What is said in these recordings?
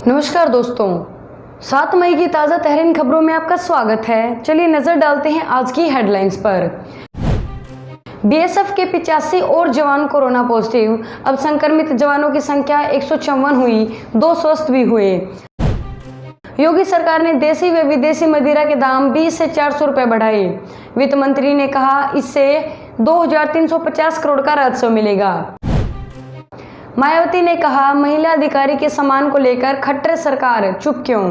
नमस्कार दोस्तों, 7 मई की ताज़ा तहरीन खबरों में आपका स्वागत है। चलिए नजर डालते हैं आज की हेडलाइंस पर। बीएसएफ के 85 और जवान कोरोना पॉजिटिव। अब संक्रमित जवानों की संख्या 154 हुई, 2 स्वस्थ भी हुए। योगी सरकार ने देसी व विदेशी मदिरा के दाम 20 से 400 रुपए बढ़ाए। वित्त मंत्री ने कहा इससे 2350 करोड़ का राजस्व मिलेगा। मायावती ने कहा महिला अधिकारी के सम्मान को लेकर खट्टर सरकार चुप क्यों।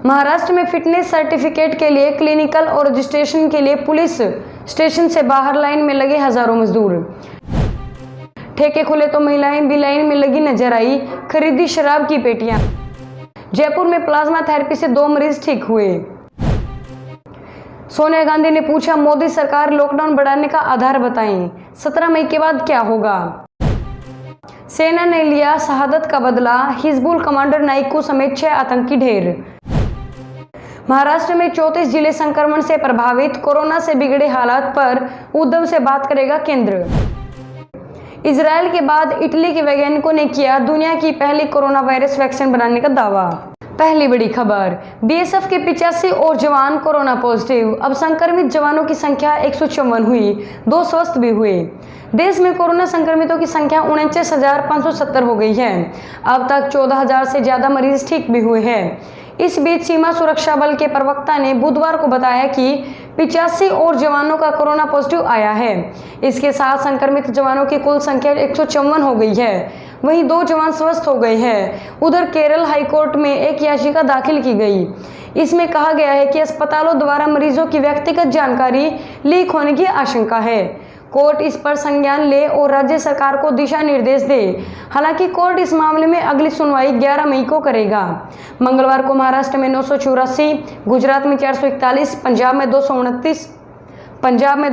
महाराष्ट्र में फिटनेस सर्टिफिकेट के लिए क्लिनिकल और रजिस्ट्रेशन के लिए पुलिस स्टेशन से बाहर लाइन में लगे हजारों मजदूर। ठेके खुले तो महिलाएं भी लाइन में लगी नजर आई, खरीदी शराब की पेटियां। जयपुर में प्लाज्मा थेरेपी से 2 मरीज ठीक हुए। सोनिया गांधी ने पूछा मोदी सरकार लॉकडाउन बढ़ाने का आधार बताएं, 17 मई के बाद क्या होगा। सेना ने लिया शहादत का बदला, हिजबुल कमांडर नाइकू समेत 6 आतंकी ढेर। महाराष्ट्र में 34 जिले संक्रमण से प्रभावित, कोरोना से बिगड़े हालात पर उद्धव से बात करेगा केंद्र। इजराइल के बाद इटली के वैज्ञानिकों ने किया दुनिया की पहली कोरोना वायरस वैक्सीन बनाने का दावा। पहली बड़ी खबर, बीएसएफ के 85 और जवान कोरोना पॉजिटिव। अब संक्रमित जवानों की संख्या 154 हुई, 2 स्वस्थ भी हुए। देश में कोरोना संक्रमितों की संख्या 49,570 हो गई है। अब तक 14,000 से ज्यादा मरीज ठीक भी हुए हैं। इस बीच सीमा सुरक्षा बल के प्रवक्ता ने बुधवार को बताया कि 85 और जवानों का कोरोना पॉजिटिव आया है। इसके साथ संक्रमित जवानों की कुल संख्या 154 हो गई है। वहीं 2 जवान स्वस्थ हो गए हैं। उधर केरल हाईकोर्ट में एक याचिका दाखिल की गई। इसमें कहा गया है कि अस्पतालों द्वारा मरीजों की व्यक्तिगत जानकारी लीक होने की आशंका है। कोर्ट इस पर संज्ञान ले और राज्य सरकार को दिशा निर्देश दे। हालांकि कोर्ट इस मामले में अगली सुनवाई 11 मई को करेगा। मंगलवार को महाराष्ट्र में 984, गुजरात में 441, पंजाब में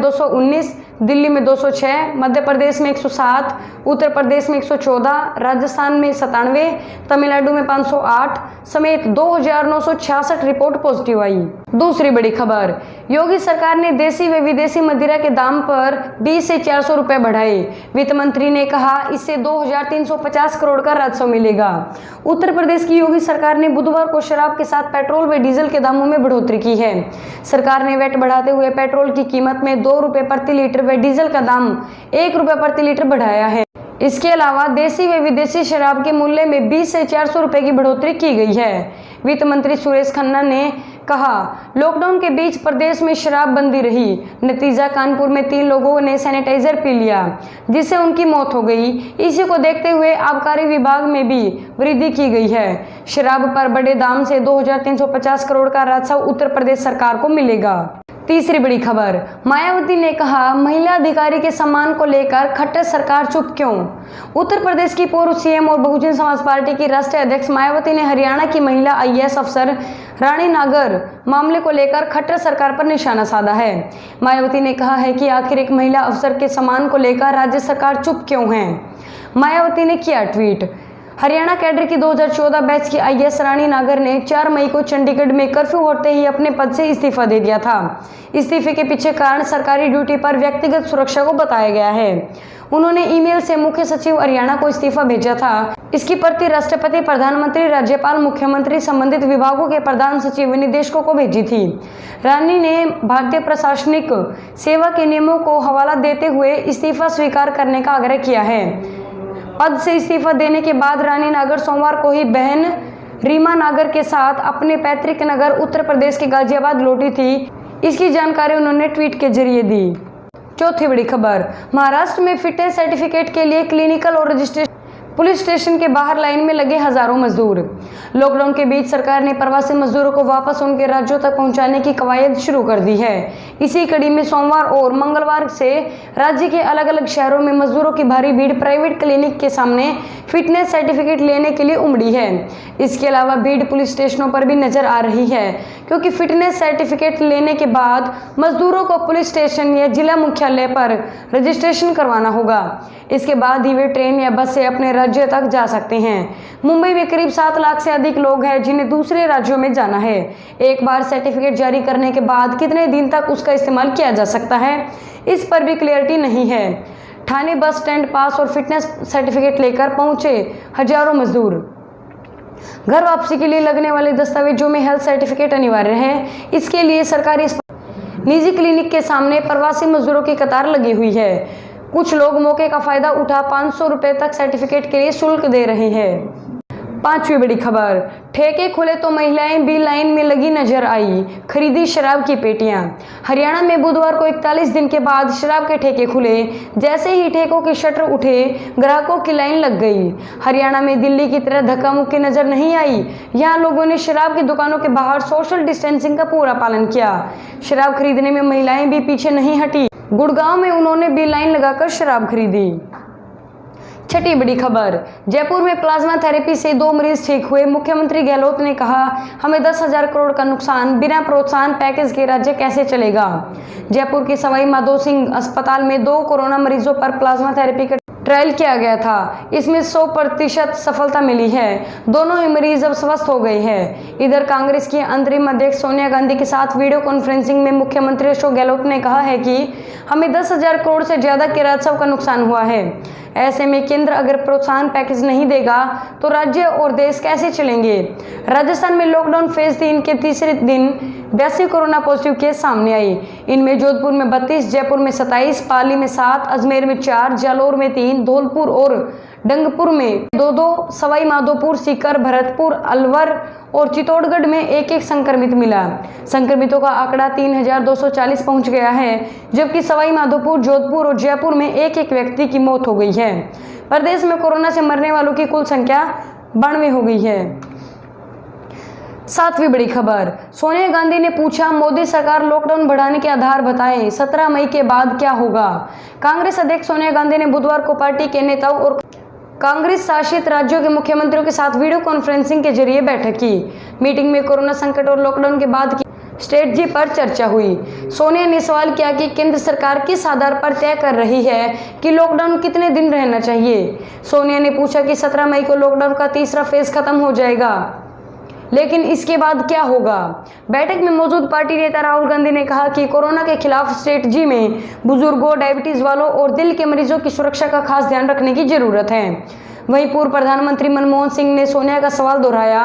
219, दिल्ली में 206, मध्य प्रदेश में 107, उत्तर प्रदेश में 114, राजस्थान में 97, तमिलनाडु में 508 समेत 2966 रिपोर्ट पॉजिटिव आई। दूसरी बड़ी खबर, योगी सरकार ने देसी व विदेशी मदिरा के दाम पर 20 से 400 रुपए बढ़ाए। वित्त मंत्री ने कहा इससे 2350 करोड़ का राजस्व मिलेगा। उत्तर प्रदेश की योगी सरकार ने बुधवार को शराब के साथ पेट्रोल व डीजल के दामों में बढ़ोतरी की है। सरकार ने वैट बढ़ाते हुए पेट्रोल की कीमत में 2 रुपए प्रति लीटर व डीजल का दाम 1 रुपए प्रति लीटर बढ़ाया है। इसके अलावा देसी व विदेशी शराब के मूल्य में 20 से 400 रुपए की बढ़ोतरी की गई है। वित्त मंत्री सुरेश खन्ना ने कहा लॉकडाउन के बीच प्रदेश में शराब बंदी रही। नतीजा कानपुर में 3 लोगों ने सैनिटाइजर पी लिया जिससे उनकी मौत हो गई। इसी को देखते हुए आबकारी विभाग में भी वृद्धि की गई है। शराब पर बड़े दाम से 2350 करोड़ का राजस्व उत्तर प्रदेश सरकार को मिलेगा। तीसरी बड़ी खबर, मायावती ने कहा महिला अधिकारी के सम्मान को लेकर खट्टर सरकार चुप क्यों। उत्तर प्रदेश की पूर्व सीएम और बहुजन समाज पार्टी की राष्ट्रीय अध्यक्ष मायावती ने हरियाणा की महिला आईएएस अफसर रानी नागर मामले को लेकर खट्टर सरकार पर निशाना साधा है। मायावती ने कहा है कि आखिर एक महिला अफसर के सम्मान को लेकर राज्य सरकार चुप क्यों है। मायावती ने किया ट्वीट, हरियाणा कैडर की 2014 बैच की आईएएस रानी नागर ने 4 मई को चंडीगढ़ में कर्फ्यू होते ही अपने पद से इस्तीफा दे दिया था। इस्तीफे के पीछे कारण सरकारी ड्यूटी पर व्यक्तिगत सुरक्षा को बताया गया है। उन्होंने ईमेल से मुख्य सचिव हरियाणा को इस्तीफा भेजा था। इसकी प्रति राष्ट्रपति, प्रधानमंत्री, राज्यपाल, मुख्यमंत्री, संबंधित विभागों के प्रधान सचिव व निदेशकों को भेजी थी। रानी ने भारतीय प्रशासनिक सेवा के नियमों को हवाला देते हुए इस्तीफा स्वीकार करने का आग्रह किया है। पद से इस्तीफा देने के बाद रानी नागर सोमवार को ही बहन रीमा नागर के साथ अपने पैतृक नगर उत्तर प्रदेश के गाजियाबाद लौटी थी। इसकी जानकारी उन्होंने ट्वीट के जरिए दी। चौथी बड़ी खबर, महाराष्ट्र में फिटनेस सर्टिफिकेट के लिए क्लिनिकल और रजिस्ट्रेशन पुलिस स्टेशन के बाहर लाइन में लगे हजारों मजदूर। लॉकडाउन के बीच सरकार ने प्रवासी मजदूरों को वापस उनके राज्यों तक पहुंचाने की कवायद शुरू कर दी है। इसी कड़ी में सोमवार और मंगलवार से राज्य के अलग अलग शहरों में मजदूरों की भारी भीड़ प्राइवेट क्लिनिक के सामने फिटनेस सर्टिफिकेट लेने के लिए उमड़ी है। इसके अलावा भीड़ पुलिस स्टेशनों पर भी नजर आ रही है, क्योंकि फिटनेस सर्टिफिकेट लेने के बाद मजदूरों को पुलिस स्टेशन या जिला मुख्यालय पर रजिस्ट्रेशन करवाना होगा। इसके बाद ही वे ट्रेन या बस से अपने राज्य तक जा सकते हैं। मुंबई में करीब 7 लाख से अधिक लोग हैं जिन्हें दूसरे राज्यों में जाना है। एक बार सर्टिफिकेट जारी करने के बाद कितने दिन तक उसका इस्तेमाल किया जा सकता है, इस पर भी क्लियरिटी नहीं है। ठाणे बस स्टैंड पास और फिटनेस सर्टिफिकेट लेकर पहुंचे हजारों मजदूर। घर वापसी के लिए लगने वाले दस्तावेजों में हेल्थ सर्टिफिकेट अनिवार्य है। इसके लिए सरकारी निजी क्लिनिक के सामने प्रवासी मजदूरों की कतार लगी हुई है। कुछ लोग मौके का फायदा उठा 500 रुपए तक सर्टिफिकेट के लिए शुल्क दे रहे हैं। पांचवी बड़ी खबर, ठेके खुले तो महिलाएं भी लाइन में लगी नजर आई, खरीदी शराब की पेटियां। हरियाणा में बुधवार को 41 दिन के बाद शराब के ठेके खुले। जैसे ही ठेकों के शटर उठे, ग्राहकों की लाइन लग गई। हरियाणा में दिल्ली की तरह धक्का मुक्की नजर नहीं आई। यहाँ लोगों ने शराब की दुकानों के बाहर सोशल डिस्टेंसिंग का पूरा पालन किया। शराब खरीदने में महिलाएं भी पीछे नहीं हटी। गुड़गांव में उन्होंने भी लाइन लगाकर शराब खरीदी। छठी बड़ी खबर, जयपुर में प्लाज्मा थेरेपी से 2 मरीज ठीक हुए। मुख्यमंत्री गहलोत ने कहा, हमें 10,000 करोड़ का नुकसान, बिना प्रोत्साहन पैकेज के राज्य कैसे चलेगा। जयपुर के सवाई माधो सिंह अस्पताल में 2 कोरोना मरीजों पर प्लाज्मा थेरेपी का ट्रायल किया गया था। इसमें 100% सफलता मिली है। दोनों ही मरीज अब स्वस्थ हो गए हैं। इधर कांग्रेस की अंतरिम अध्यक्ष सोनिया गांधी के साथ वीडियो कॉन्फ्रेंसिंग में मुख्यमंत्री अशोक गहलोत ने कहा है कि हमें 10,000 करोड़ से ज्यादा के राजस्व का नुकसान हुआ है। ऐसे में केंद्र अगर प्रोत्साहन पैकेज नहीं देगा तो राज्य और देश कैसे चलेंगे। राजस्थान में लॉकडाउन फेज 3 के तीसरे दिन 82 कोरोना पॉजिटिव केस सामने आई। इनमें जोधपुर में 32, जयपुर में 27, पाली में 7, अजमेर में 4, जालोर में 3, धौलपुर और डंगपुर में 2-2, सवाई माधोपुर, सीकर, भरतपुर, अलवर और चित्तौड़गढ़ में 1-1 संक्रमित मिला। संक्रमितों का आंकड़ा 3,240 पहुंच गया है, जबकि सवाई माधोपुर, जोधपुर और जयपुर में 1-1 व्यक्ति की मौत हो गई है। प्रदेश में कोरोना से मरने वालों की कुल संख्या 92 हो गई है। 7वीं बड़ी खबर, सोनिया गांधी ने पूछा, मोदी सरकार लॉकडाउन बढ़ाने के आधार बताएं, 17 मई के बाद क्या होगा। कांग्रेस अध्यक्ष सोनिया गांधी ने बुधवार को पार्टी के नेताओं और कांग्रेस शासित राज्यों के मुख्यमंत्रियों के साथ वीडियो कॉन्फ्रेंसिंग के जरिए बैठक की। मीटिंग में कोरोना संकट और लॉकडाउन के बाद की स्ट्रेटजी पर चर्चा हुई। सोनिया ने सवाल किया कि केंद्र सरकार किस आधार पर तय कर रही है कि लॉकडाउन कितने दिन रहना चाहिए। सोनिया ने पूछा कि 17 मई को लॉकडाउन का तीसरा फेज खत्म हो जाएगा, लेकिन इसके बाद क्या होगा। बैठक में मौजूद पार्टी नेता राहुल गांधी ने कहा कि कोरोना के खिलाफ स्ट्रेटजी में बुजुर्गों, डायबिटीज वालों और दिल के मरीजों की सुरक्षा का खास ध्यान रखने की जरूरत है। वहीं पूर्व प्रधानमंत्री मनमोहन सिंह ने सोनिया का सवाल दोहराया।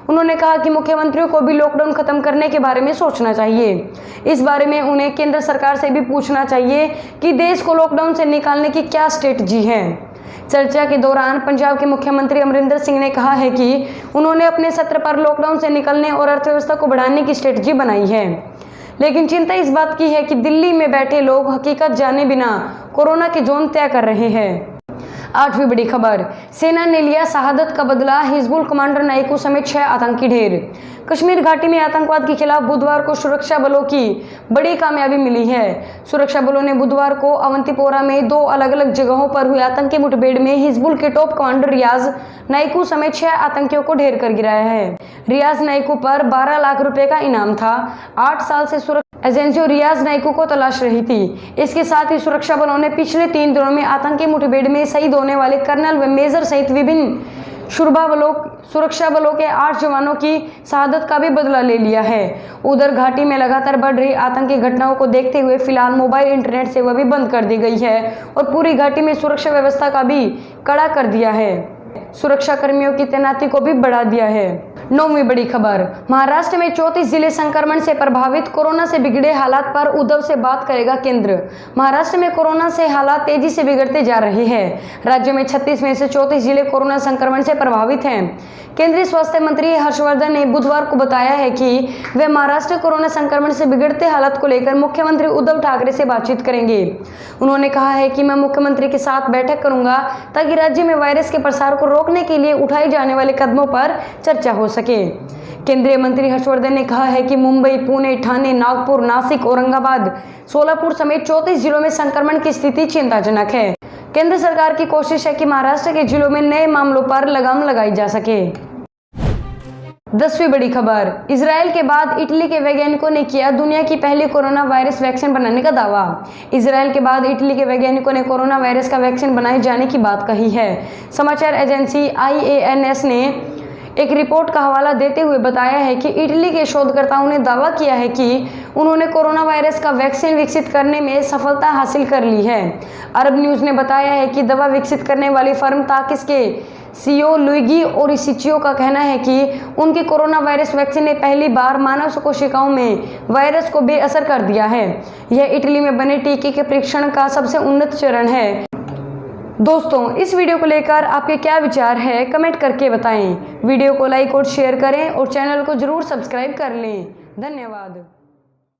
उन्होंने कहा कि मुख्यमंत्रियों को भी लॉकडाउन खत्म करने के बारे में सोचना चाहिए। इस बारे में उन्हें केंद्र सरकार से भी पूछना चाहिए कि देश को लॉकडाउन से निकालने की क्या स्ट्रेटजी है। चर्चा के दौरान पंजाब के मुख्यमंत्री अमरिंदर सिंह ने कहा है कि उन्होंने अपने सत्र पर लॉकडाउन से निकलने और अर्थव्यवस्था को बढ़ाने की स्ट्रेटजी बनाई है, लेकिन चिंता इस बात की है कि दिल्ली में बैठे लोग हकीकत जाने बिना कोरोना के जोन तय कर रहे हैं। 8वीं बड़ी खबर, सेना ने लिया शहादत का बदला, हिजबुल कमांडर नाइकू समेत 6 आतंकी ढेर। कश्मीर घाटी में आतंकवाद के खिलाफ बुधवार को सुरक्षा बलों की बड़ी कामयाबी मिली है। सुरक्षा बलों ने बुधवार को अवंतीपोरा में 2 अलग अलग जगहों पर हुई आतंकी मुठभेड़ में हिजबुल के टॉप कमांडर रियाज नाइकू समेत 6 आतंकियों को ढेर कर गिराया है। रियाज नाइकू पर 12 लाख रुपए का इनाम था। 8 साल से सुरक्षा एजेंसियों रियाज नाइकू को तलाश रही थी। इसके साथ ही सुरक्षा बलों ने पिछले 3 दिनों में आतंकी मुठभेड़ में शहीद होने वाले कर्नल व मेजर सहित विभिन्न सुरक्षा बलों के 8 जवानों की शहादत का भी बदला ले लिया है। उधर घाटी में लगातार बढ़ रही आतंकी घटनाओं को देखते हुए फिलहाल मोबाइल इंटरनेट सेवा भी बंद कर दी गई है और पूरी घाटी में सुरक्षा व्यवस्था का भी कड़ा कर दिया है। सुरक्षा कर्मियों की तैनाती को भी बढ़ा दिया है। 9वीं बड़ी खबर, महाराष्ट्र में 34 जिले संक्रमण से प्रभावित, कोरोना से बिगड़े हालात पर उद्धव से बात करेगा केंद्र। महाराष्ट्र में कोरोना से हालात तेजी से बिगड़ते जा रहे हैं। राज्य में 36 में से 34 जिले कोरोना संक्रमण से प्रभावित हैं। केंद्रीय स्वास्थ्य मंत्री हर्षवर्धन ने बुधवार को बताया है कि वे महाराष्ट्र कोरोना संक्रमण से बिगड़ते हालात को लेकर मुख्यमंत्री उद्धव ठाकरे से बातचीत करेंगे। उन्होंने कहा है कि मैं मुख्यमंत्री के साथ बैठक करूंगा ताकि राज्य में वायरस के प्रसार को रोकने के लिए उठाए जाने वाले कदमों पर चर्चा हो सके। केंद्रीय मंत्री हर्षवर्धन ने कहा है कि मुंबई, पुणे, ठाणे, नागपुर, नासिक, औरंगाबाद, सोलापुर समेत 34 जिलों में संक्रमण की स्थिति चिंताजनक है। केंद्र सरकार की कोशिश है कि महाराष्ट्र के जिलों में नए मामलों पर लगाम लगाई जा सके। 10वीं बड़ी खबर, इजराइल के बाद इटली के वैज्ञानिकों ने किया दुनिया की पहली कोरोना वायरस वैक्सीन बनाने का दावा। इजराइल के बाद इटली के वैज्ञानिकों ने कोरोना वायरस का वैक्सीन बनाए जाने की बात कही है। समाचार एजेंसी IANS ने एक रिपोर्ट का हवाला देते हुए बताया है कि इटली के शोधकर्ताओं ने दावा किया है कि उन्होंने कोरोना वायरस का वैक्सीन विकसित करने में सफलता हासिल कर ली है। अरब न्यूज़ ने बताया है कि दवा विकसित करने वाली फर्म ताकिस के सीईओ लुइगी ओरिसिचियो का कहना है कि उनकी कोरोना वायरस वैक्सीन ने पहली बार मानव कोशिकाओं में वायरस को बेअसर कर दिया है। यह इटली में बने टीके के परीक्षण का सबसे उन्नत चरण है। दोस्तों, इस वीडियो को लेकर आपके क्या विचार है, कमेंट करके बताएं। वीडियो को लाइक और शेयर करें और चैनल को जरूर सब्सक्राइब कर लें। धन्यवाद।